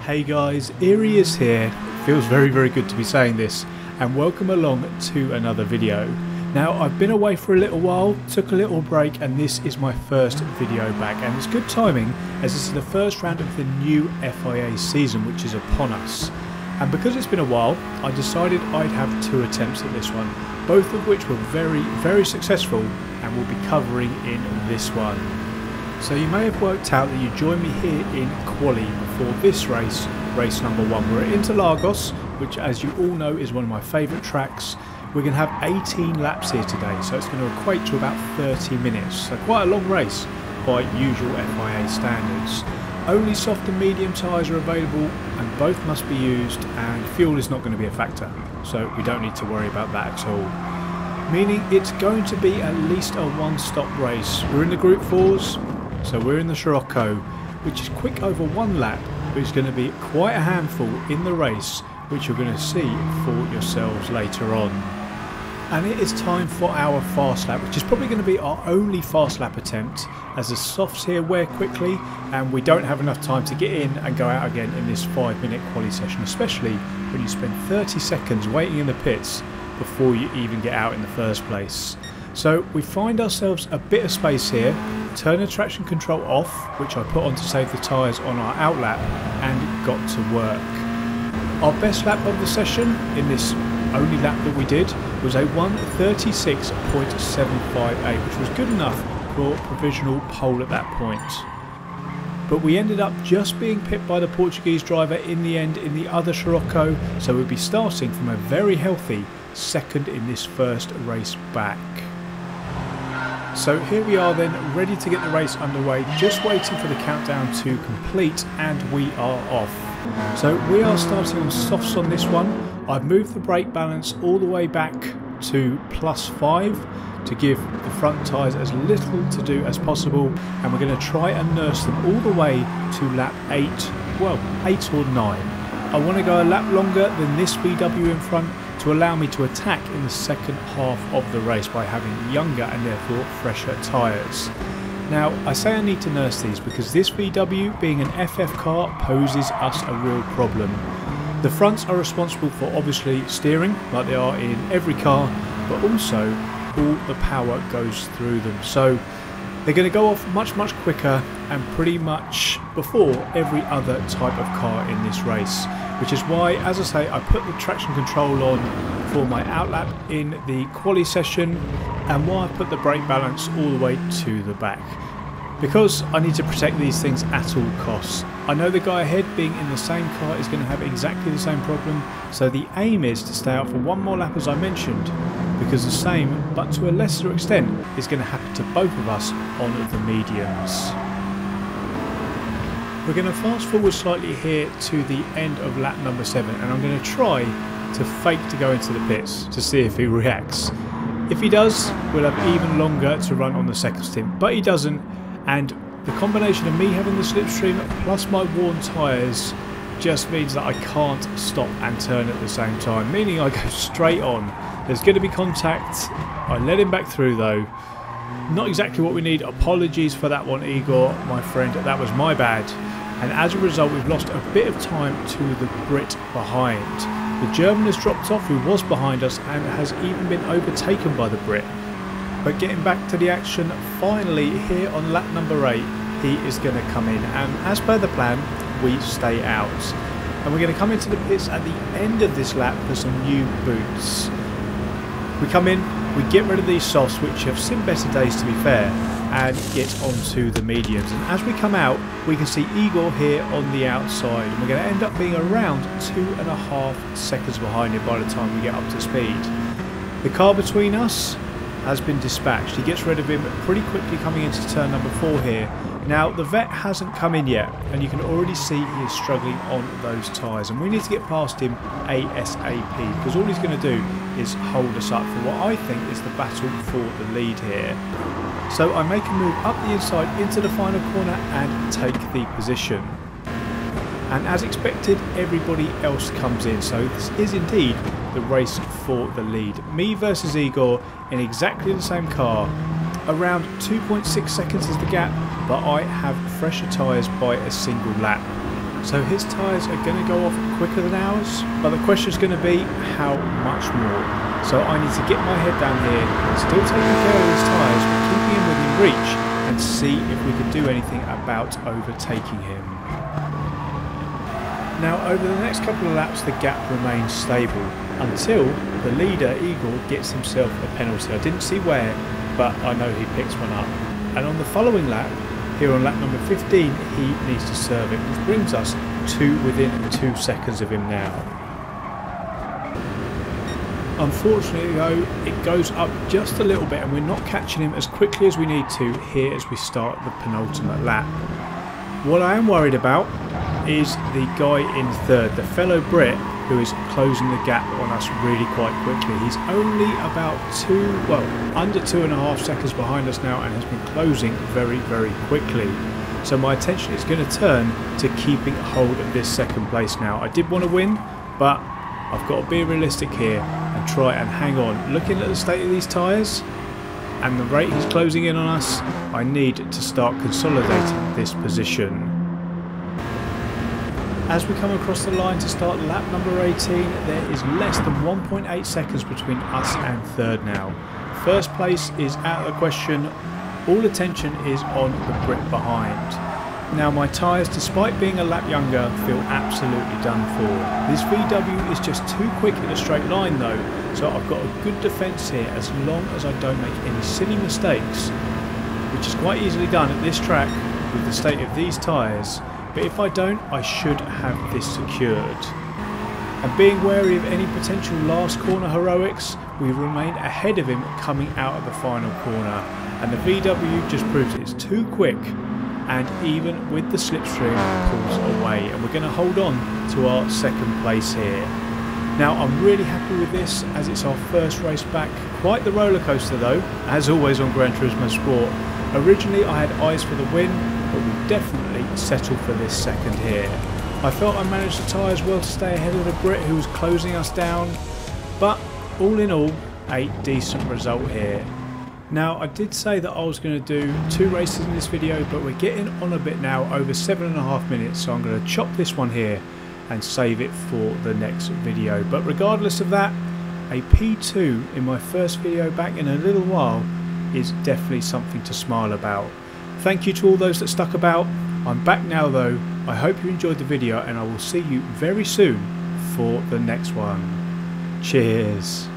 Hey guys, Erie is here. It feels very good to be saying this, and welcome along to another video. Now, I've been away for a little while, took a little break, and this is my first video back, and it's good timing as this is the first round of the new FIA season which is upon us. And because it's been a while, I decided I'd have two attempts at this one, both of which were very successful, and we'll be covering in this one. So you may have worked out that you joined me here in Quali before this race, race number 1. We're at Interlagos, which as you all know is one of my favourite tracks. We're going to have 18 laps here today, so it's going to equate to about 30 minutes. So quite a long race by usual FIA standards. Only soft and medium tyres are available and both must be used, and fuel is not going to be a factor, so we don't need to worry about that at all. Meaning it's going to be at least a one-stop race. We're in the Group 4s. So we're in the Scirocco, which is quick over one lap, but it's going to be quite a handful in the race, which you're going to see for yourselves later on. And it is time for our fast lap, which is probably going to be our only fast lap attempt, as the softs here wear quickly and we don't have enough time to get in and go out again in this 5-minute quali session, especially when you spend 30 seconds waiting in the pits before you even get out in the first place. So we find ourselves a bit of space here, turn the traction control off, which I put on to save the tyres on our outlap, and got to work. Our best lap of the session, in this only lap that we did, was a 1:36.758, which was good enough for provisional pole at that point. But we ended up just being pipped by the Portuguese driver in the end in the other Scirocco, so we'll be starting from a very healthy second in this first race back. So here we are then, ready to get the race underway, just waiting for the countdown to complete, and we are off. So we are starting on softs on this one. I've moved the brake balance all the way back to +5 to give the front tyres as little to do as possible, and we're going to try and nurse them all the way to lap 8, well 8 or 9. I want to go a lap longer than this VW in front to allow me to attack in the second half of the race by having younger and therefore fresher tyres. Now, I say I need to nurse these because this VW, being an FF car, poses us a real problem. The fronts are responsible for obviously steering, like they are in every car, but also all the power goes through them. So they're going to go off much quicker and pretty much before every other type of car in this race, which is why, as I say, I put the traction control on for my outlap in the quali session, and why I put the brake balance all the way to the back, because I need to protect these things at all costs. I know the guy ahead, being in the same car, is going to have exactly the same problem, so the aim is to stay out for one more lap, as I mentioned, because the same, but to a lesser extent, is going to happen to both of us on the mediums. We're going to fast forward slightly here to the end of lap number 7, and I'm going to try to fake to go into the pits to see if he reacts. If he does, we'll have even longer to run on the second stint, but he doesn't, and the combination of me having the slipstream plus my worn tyres just means that I can't stop and turn at the same time, meaning I go straight on. There's going to be contact. I let him back through though. Not exactly what we need. Apologies for that one, Igor, my friend. That was my bad. And as a result, we've lost a bit of time to the Brit behind. The German has dropped off, who was behind us, and has even been overtaken by the Brit. But getting back to the action, finally here on lap number 8, he is going to come in. And as per the plan, we stay out. And we're going to come into the pits at the end of this lap for some new boots. We come in, we get rid of these softs, which have seen better days to be fair, and get onto the mediums. And as we come out, we can see Igor here on the outside, and we're going to end up being around 2.5 seconds behind him by the time we get up to speed. The car between us has been dispatched. He gets rid of him pretty quickly coming into turn number 4 here. Now the vet hasn't come in yet, and you can already see he is struggling on those tyres, and we need to get past him ASAP, because all he's going to do is hold us up for what I think is the battle for the lead here. So I make a move up the inside into the final corner and take the position. And as expected, everybody else comes in, so this is indeed the race for the lead. Me versus Igor in exactly the same car. Around 2.6 seconds is the gap, but I have fresher tyres by a single lap. So his tyres are going to go off quicker than ours, but the question is going to be how much more. So I need to get my head down here, still taking care of his tyres, but keeping him within reach, and see if we can do anything about overtaking him. Now over the next couple of laps the gap remains stable until the leader Eagle gets himself a penalty. I didn't see where, but I know he picks one up. And on the following lap, here on lap number 15, he needs to serve it, which brings us to within 2 seconds of him now. Unfortunately though, it goes up just a little bit and we're not catching him as quickly as we need to here as we start the penultimate lap. What I am worried about is the guy in third, the fellow Brit, who is closing the gap on us really quite quickly. He's only about under 2.5 seconds behind us now and has been closing very, very quickly. So my attention is going to turn to keeping hold of this second place now. I did want to win, but I've got to be realistic here and try and hang on. Looking at the state of these tyres and the rate he's closing in on us, I need to start consolidating this position. As we come across the line to start lap number 18, there is less than 1.8 seconds between us and third now. First place is out of the question. All attention is on the Brit behind. Now my tyres, despite being a lap younger, feel absolutely done for. This VW is just too quick in a straight line though, so I've got a good defence here as long as I don't make any silly mistakes, which is quite easily done at this track with the state of these tyres. But if I don't, I should have this secured. And being wary of any potential last corner heroics, we remain ahead of him coming out of the final corner. And the VW just proves it's too quick, and even with the slipstream pulls away. And we're going to hold on to our second place here. Now I'm really happy with this as it's our first race back. Quite the roller coaster though, as always on Gran Turismo Sport. Originally I had eyes for the win, but we definitely settle for this second here. I felt I managed the tyres well to stay ahead of the Brit who was closing us down, but all in all, a decent result here. Now I did say that I was going to do 2 races in this video, but we're getting on a bit now, over 7.5 minutes, so I'm going to chop this one here and save it for the next video. But regardless of that, a P2 in my first video back in a little while is definitely something to smile about. Thank you to all those that stuck about. I'm back now though. I hope you enjoyed the video and I will see you very soon for the next one. Cheers.